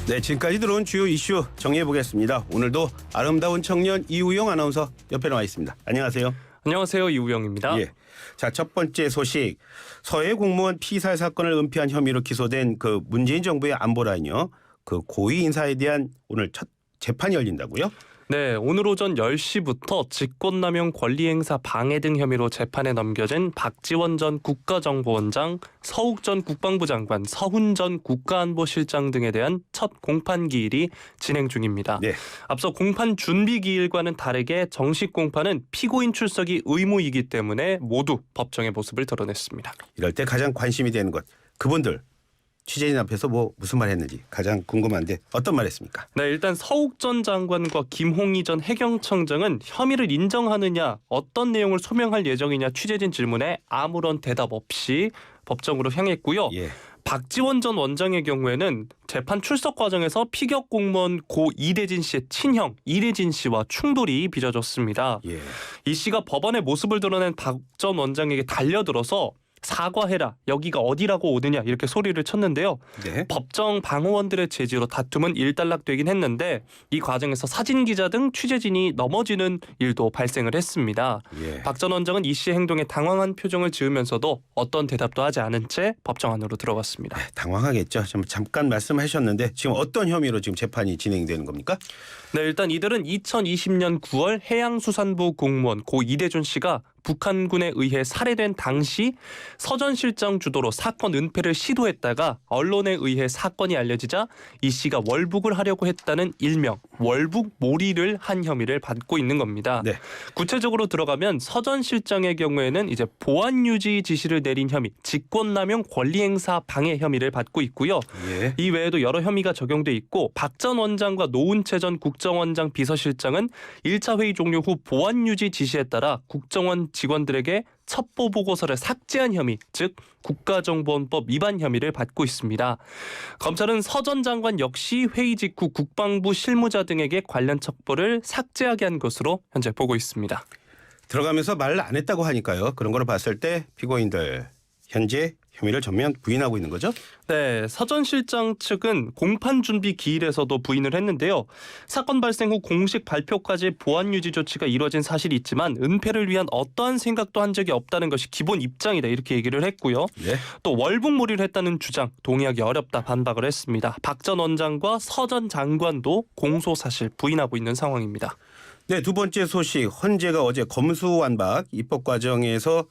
네, 지금까지 들어온 주요 이슈 정리해 보겠습니다. 오늘도 아름다운 청년 이우영 아나운서 옆에 나와 있습니다. 안녕하세요. 안녕하세요. 이우영입니다. 예. 자, 첫 번째 소식. 서해 공무원 피살 사건을 은폐한 혐의로 기소된 그 문재인 정부의 안보라인요. 그 고위 인사에 대한 오늘 첫 재판이 열린다고요? 네, 오늘 오전 10시부터 직권남용 권리행사 방해 등 혐의로 재판에 넘겨진 박지원 전 국가정보원장, 서욱 전 국방부 장관, 서훈 전 국가안보실장 등에 대한 첫 공판 기일이 진행 중입니다. 네. 앞서 공판 준비 기일과는 다르게 정식 공판은 피고인 출석이 의무이기 때문에 모두 법정의 모습을 드러냈습니다. 이럴 때 가장 관심이 되는 것. 그분들 취재진 앞에서 무슨 말 했는지 가장 궁금한데 어떤 말 했습니까? 네, 일단 서욱 전 장관과 김홍희 전 해경청장은 혐의를 인정하느냐, 어떤 내용을 소명할 예정이냐 취재진 질문에 아무런 대답 없이 법정으로 향했고요. 예. 박지원 전 원장의 경우에는 재판 출석 과정에서 피격 공무원 고 이대진 씨의 친형 이대진 씨와 충돌이 빚어졌습니다. 예. 이 씨가 법원의 모습을 드러낸 박 전 원장에게 달려들어서 사과해라, 여기가 어디라고 오느냐 이렇게 소리를 쳤는데요. 네. 법정 방어원들의 제지로 다툼은 일단락되긴 했는데 이 과정에서 사진 기자 등 취재진이 넘어지는 일도 발생을 했습니다. 예. 박 전 원장은 이 씨의 행동에 당황한 표정을 지으면서도 어떤 대답도 하지 않은 채 법정 안으로 들어갔습니다. 당황하겠죠. 잠깐 말씀하셨는데 지금 어떤 혐의로 지금 재판이 진행되는 겁니까? 네, 일단 이들은 2020년 9월 해양수산부 공무원 고 이대준 씨가 북한군에 의해 살해된 당시 서전실장 주도로 사건 은폐를 시도했다가 언론에 의해 사건이 알려지자 이 씨가 월북을 하려고 했다는 일명 월북몰이를 한 혐의를 받고 있는 겁니다. 네. 구체적으로 들어가면 서전실장의 경우에는 이제 보안 유지 지시를 내린 혐의, 직권남용 권리행사 방해 혐의를 받고 있고요. 예. 이 외에도 여러 혐의가 적용돼 있고 박 전 원장과 노은채 전 국정원장 비서실장은 1차 회의 종료 후 보안 유지 지시에 따라 국정원 직원들에게 첩보 보고서를 삭제한 혐의, 즉 국가정보원법 위반 혐의를 받고 있습니다. 검찰은 서 전 장관 역시 회의 직후 국방부 실무자 등에게 관련 첩보를 삭제하게 한 것으로 현재 보고 있습니다. 들어가면서 말을 안 했다고 하니까요. 그런 걸 봤을 때 피고인들 현재 혐의를 전면 부인하고 있는 거죠? 네, 서 전 실장 측은 공판 준비 기일에서도 부인을 했는데요. 사건 발생 후 공식 발표까지 보안 유지 조치가 이루어진 사실이 있지만 은폐를 위한 어떠한 생각도 한 적이 없다는 것이 기본 입장이다 이렇게 얘기를 했고요. 네. 또 월북몰이를 했다는 주장 동의하기 어렵다 반박을 했습니다. 박 전 원장과 서 전 장관도 공소 사실 부인하고 있는 상황입니다. 네, 두 번째 소식. 헌재가 어제 검수완박 입법 과정에서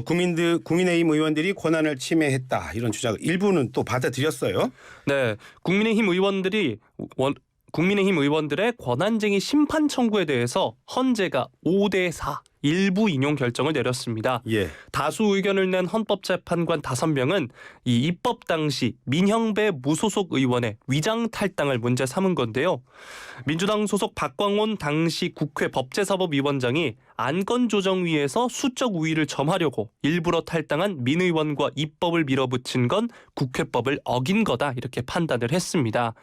국민의힘 의원들이 권한을 침해했다 이런 주장을 일부는 또 받아들였어요. 네, 국민의힘 의원들의 권한쟁의 심판 청구에 대해서 헌재가 5대4 일부 인용 결정을 내렸습니다. 예. 다수 의견을 낸 헌법재판관 5명은 이 입법 당시 민형배 무소속 의원의 위장 탈당을 문제 삼은 건데요. 민주당 소속 박광온 당시 국회 법제사법위원장이 안건조정위에서 수적 우위를 점하려고 일부러 탈당한 민 의원과 입법을 밀어붙인 건 국회법을 어긴 거다 이렇게 판단을 했습니다.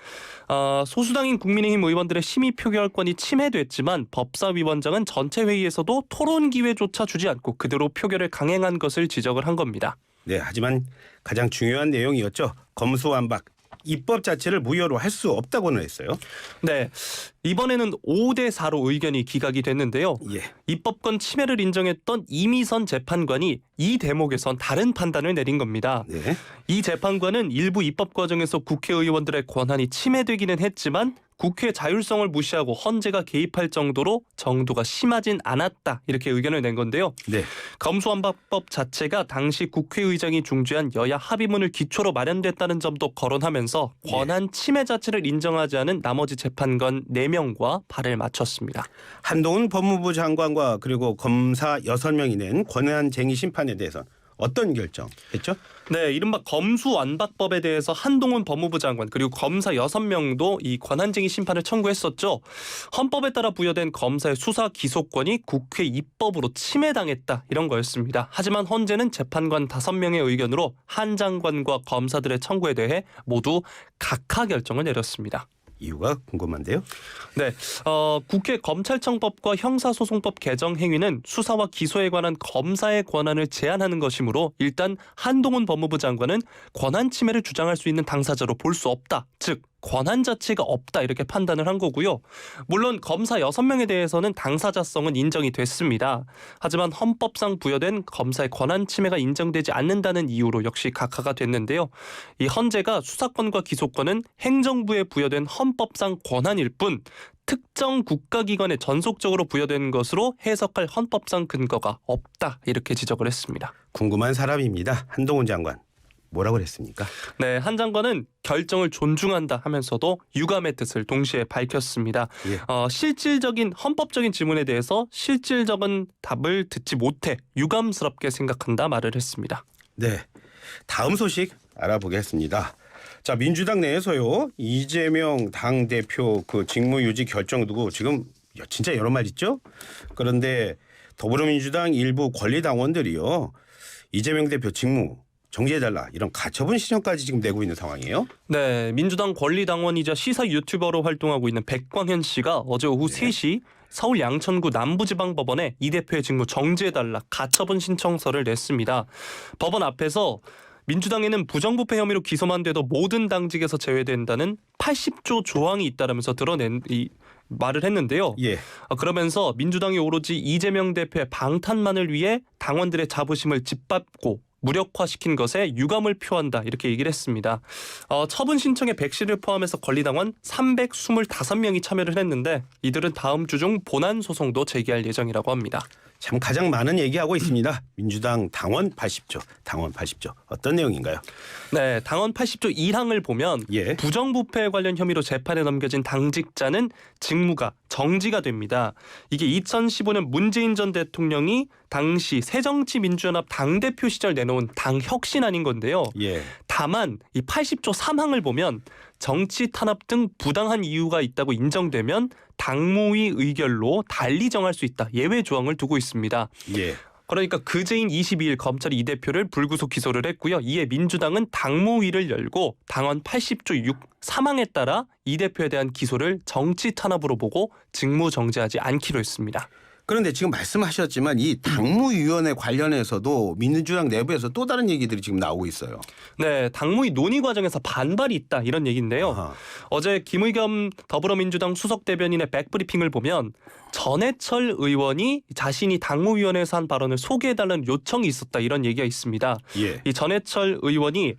소수당인 국민의힘 의원들의 심의 표결권이 침해됐지만 법사위원장은 전체 회의에서도 토론 기회조차 주지 않고 그대로 표결을 강행한 것을 지적을 한 겁니다. 네, 하지만 가장 중요한 내용이었죠. 검수완박. 입법 자체를 무효로 할 수 없다고는 했어요. 네, 이번에는 5대4로 의견이 기각이 됐는데요. 예. 입법권 침해를 인정했던 이미선 재판관이 이 대목에선 다른 판단을 내린 겁니다. 네. 이 재판관은 일부 입법 과정에서 국회의원들의 권한이 침해되기는 했지만 국회 자율성을 무시하고 헌재가 개입할 정도로 정도가 심하진 않았다 이렇게 의견을 낸 건데요. 네. 검수완박법 자체가 당시 국회의장이 중재한 여야 합의문을 기초로 마련됐다는 점도 거론하면서 권한 침해 자체를 인정하지 않은 나머지 재판관 4명과 발을 맞췄습니다. 한동훈 법무부 장관과 그리고 검사 6명이 낸 권한쟁의 심판에 대해서 어떤 결정했죠? 네, 이른바 검수완박법에 대해서 한동훈 법무부 장관 그리고 검사 6명도 이 권한쟁의 심판을 청구했었죠. 헌법에 따라 부여된 검사의 수사 기소권이 국회 입법으로 침해당했다 이런 거였습니다. 하지만 헌재는 재판관 5명의 의견으로 한 장관과 검사들의 청구에 대해 모두 각하 결정을 내렸습니다. 이유가 궁금한데요. 네, 국회 검찰청법과 형사소송법 개정 행위는 수사와 기소에 관한 검사의 권한을 제한하는 것이므로 일단 한동훈 법무부 장관은 권한 침해를 주장할 수 있는 당사자로 볼 수 없다. 즉 권한 자체가 없다 이렇게 판단을 한 거고요. 물론 검사 6명에 대해서는 당사자성은 인정이 됐습니다. 하지만 헌법상 부여된 검사의 권한 침해가 인정되지 않는다는 이유로 역시 각하가 됐는데요. 이 헌재가 수사권과 기소권은 행정부에 부여된 헌법상 권한일 뿐 특정 국가기관에 전속적으로 부여된 것으로 해석할 헌법상 근거가 없다 이렇게 지적을 했습니다. 궁금한 사람입니다. 한동훈 장관. 뭐라고 그랬습니까? 네, 한 장관은 결정을 존중한다 하면서도 유감의 뜻을 동시에 밝혔습니다. 예. 실질적인 헌법적인 질문에 대해서 실질적인 답을 듣지 못해 유감스럽게 생각한다 말을 했습니다. 네, 다음 소식 알아보겠습니다. 자, 민주당 내에서요 이재명 당대표 그 직무유지 결정 두고 지금 진짜 여러 말 있죠. 그런데 더불어민주당 일부 권리당원들이요 이재명 대표 직무 정지해달라 이런 가처분 신청까지 지금 내고 있는 상황이에요. 네, 민주당 권리당원이자 시사 유튜버로 활동하고 있는 백광현 씨가 어제 오후 3시 서울 양천구 남부지방법원에 이 대표의 직무 정지해달라 가처분 신청서를 냈습니다. 법원 앞에서 민주당에는 부정부패 혐의로 기소만 돼도 모든 당직에서 제외된다는 80조 조항이 있다라면서 드러낸 이 말을 했는데요. 예. 그러면서 민주당이 오로지 이재명 대표의 방탄만을 위해 당원들의 자부심을 짓밟고 무력화시킨 것에 유감을 표한다 이렇게 얘기를 했습니다. 처분 신청에 백 씨를 포함해서 권리당원 325명이 참여를 했는데 이들은 다음 주 중 본안 소송도 제기할 예정이라고 합니다. 참 가장 많은 얘기하고 있습니다. 민주당 당원 80조, 당원 80조 어떤 내용인가요? 네, 당원 80조 1항을 보면 예. 부정부패 관련 혐의로 재판에 넘겨진 당직자는 직무가 정지가 됩니다. 이게 2015년 문재인 전 대통령이 당시 새정치민주연합 당대표 시절 내놓은 당혁신안인 건데요. 예. 다만 이 80조 3항을 보면 정치 탄압 등 부당한 이유가 있다고 인정되면 당무위 의결로 달리 정할 수 있다. 예외 조항을 두고 있습니다. 예. 그러니까 그제인 22일 검찰이 이 대표를 불구속 기소를 했고요. 이에 민주당은 당무위를 열고 당원 80조 3항에 따라 이 대표에 대한 기소를 정치 탄압으로 보고 직무 정지하지 않기로 했습니다. 그런데 지금 말씀하셨지만 이 당무위원회 관련해서도 민주당 내부에서 또 다른 얘기들이 지금 나오고 있어요. 네, 당무위 논의 과정에서 반발이 있다 이런 얘기인데요. 아하. 어제 김의겸 더불어민주당 수석 대변인의 백브리핑을 보면 전해철 의원이 자신이 당무위원회에서 한 발언을 소개해달라는 요청이 있었다 이런 얘기가 있습니다. 예. 이 전해철 의원이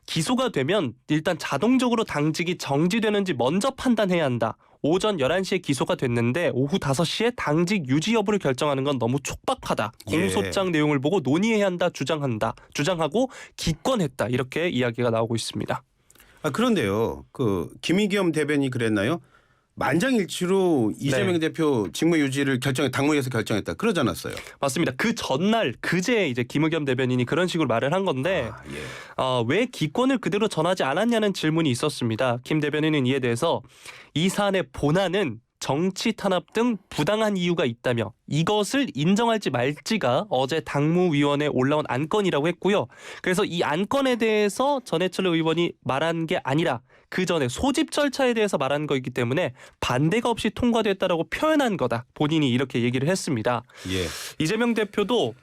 기소가 되면 일단 자동적으로 당직이 정지되는지 먼저 판단해야 한다. 오전 11시에 기소가 됐는데 오후 5시에 당직 유지 여부를 결정하는 건 너무 촉박하다. 공소장 내용을 보고 논의해야 한다. 주장하고 기권했다. 이렇게 이야기가 나오고 있습니다. 그런데요. 그 김의겸 대변인이 그랬나요? 만장일치로 이재명 대표 직무유지를 당무위에서 결정했다. 그러지 않았어요? 맞습니다. 그 전날 그제 이제 김의겸 대변인이 그런 식으로 말을 한 건데 왜 기권을 그대로 전하지 않았냐는 질문이 있었습니다. 김 대변인은 이에 대해서 이 사안의 본안은 정치 탄압 등 부당한 이유가 있다며 이것을 인정할지 말지가 어제 당무위원회에 올라온 안건이라고 했고요. 그래서 이 안건에 대해서 전해철 의원이 말한 게 아니라 그 전에 소집 절차에 대해서 말한 거이기 때문에 반대가 없이 통과됐다라고 표현한 거다. 본인이 이렇게 얘기를 했습니다. 예. 이재명 대표도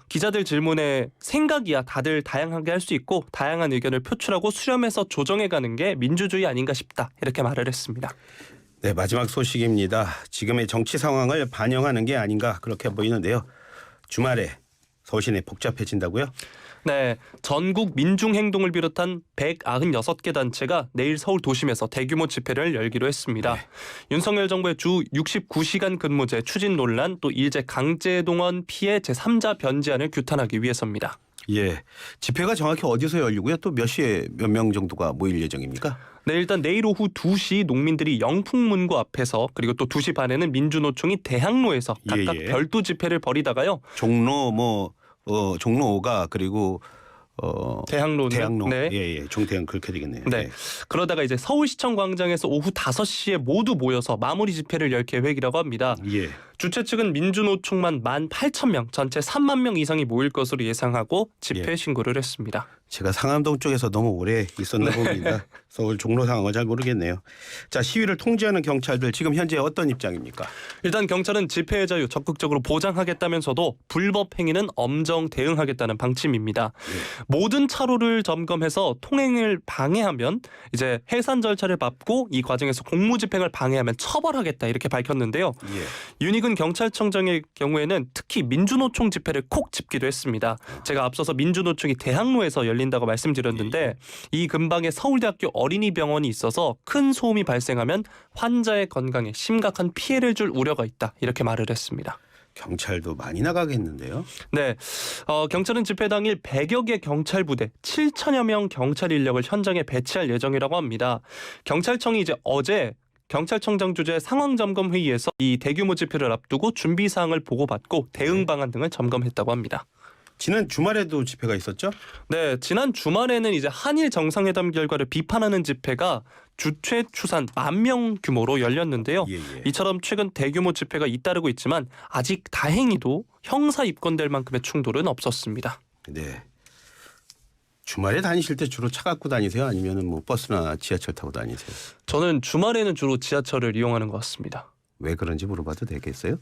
기자들 질문에 생각이야 다들 다양하게 할 수 있고 다양한 의견을 표출하고 수렴해서 조정해가는 게 민주주의 아닌가 싶다. 이렇게 말을 했습니다. 네, 마지막 소식입니다. 지금의 정치 상황을 반영하는 게 아닌가 그렇게 보이는데요. 주말에 서울 시내 복잡해진다고요? 네, 전국 민중행동을 비롯한 196개 단체가 내일 서울 도심에서 대규모 집회를 열기로 했습니다. 윤석열 정부의 주 69시간 근무제 추진 논란 또 일제 강제동원 피해 제3자 변제안을 규탄하기 위해서입니다. 예, 집회가 정확히 어디서 열리고요? 또 몇 시에 몇 명 정도가 모일 예정입니까? 네, 일단 내일 오후 2시 농민들이 영풍문고 앞에서 그리고 또 2시 반에는 민주노총이 대학로에서 각각 별도 집회를 벌이다가요. 종로 종로 5가 그리고 대학로. 네. 예, 종대형 그렇게 되겠네요. 네. 그러다가 이제 서울시청 광장에서 오후 5시에 모두 모여서 마무리 집회를 열 계획이라고 합니다. 예. 주최 측은 민주노총만 18,000명, 전체 3만 명 이상이 모일 것으로 예상하고 집회 예. 신고를 했습니다. 제가 상암동 쪽에서 너무 오래 있었나 봅니다. 서울 종로 상황을 잘 모르겠네요. 자, 시위를 통제하는 경찰들 지금 현재 어떤 입장입니까? 일단 경찰은 집회의 자유 적극적으로 보장하겠다면서도 불법 행위는 엄정 대응하겠다는 방침입니다. 모든 차로를 점검해서 통행을 방해하면 이제 해산 절차를 밟고 이 과정에서 공무집행을 방해하면 처벌하겠다 이렇게 밝혔는데요. 예. 윤희근 경찰청장의 경우에는 특히 민주노총 집회를 콕 집기도 했습니다. 제가 앞서서 민주노총이 대학로에서 열린다고 말씀드렸는데 이 근방에 서울대학교 어린이병원이 있어서 큰 소음이 발생하면 환자의 건강에 심각한 피해를 줄 우려가 있다 이렇게 말을 했습니다. 경찰도 많이 나가겠는데요. 네, 경찰은 집회 당일 100여 개 경찰 부대 7천여 명 경찰 인력을 현장에 배치할 예정이라고 합니다. 경찰청이 이제 어제 경찰청장 주재 상황점검 회의에서 이 대규모 집회를 앞두고 준비 사항을 보고받고 대응 방안 등을 점검했다고 합니다. 지난 주말에도 집회가 있었죠? 네, 지난 주말에는 이제 한일 정상회담 결과를 비판하는 집회가 주최 추산 10,000명 규모로 열렸는데요. 예. 이처럼 최근 대규모 집회가 잇따르고 있지만 아직 다행히도 형사 입건될 만큼의 충돌은 없었습니다. 네. 주말에 다니실 때 주로 차 갖고 다니세요? 아니면은 뭐 버스나 지하철 타고 다니세요? 저는 주말에는 주로 지하철을 이용하는 것 같습니다. 왜 그런지 물어봐도 되겠어요?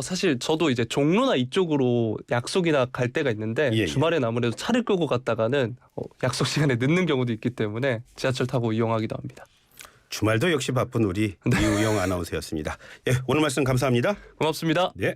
사실 저도 이제 종로나 이쪽으로 약속이나 갈 때가 있는데 예. 주말엔 아무래도 차를 끌고 갔다가는 약속 시간에 늦는 경우도 있기 때문에 지하철 타고 이용하기도 합니다. 주말도 역시 바쁜 우리 이우영 아나운서였습니다. 예, 오늘 말씀 감사합니다. 고맙습니다. 네.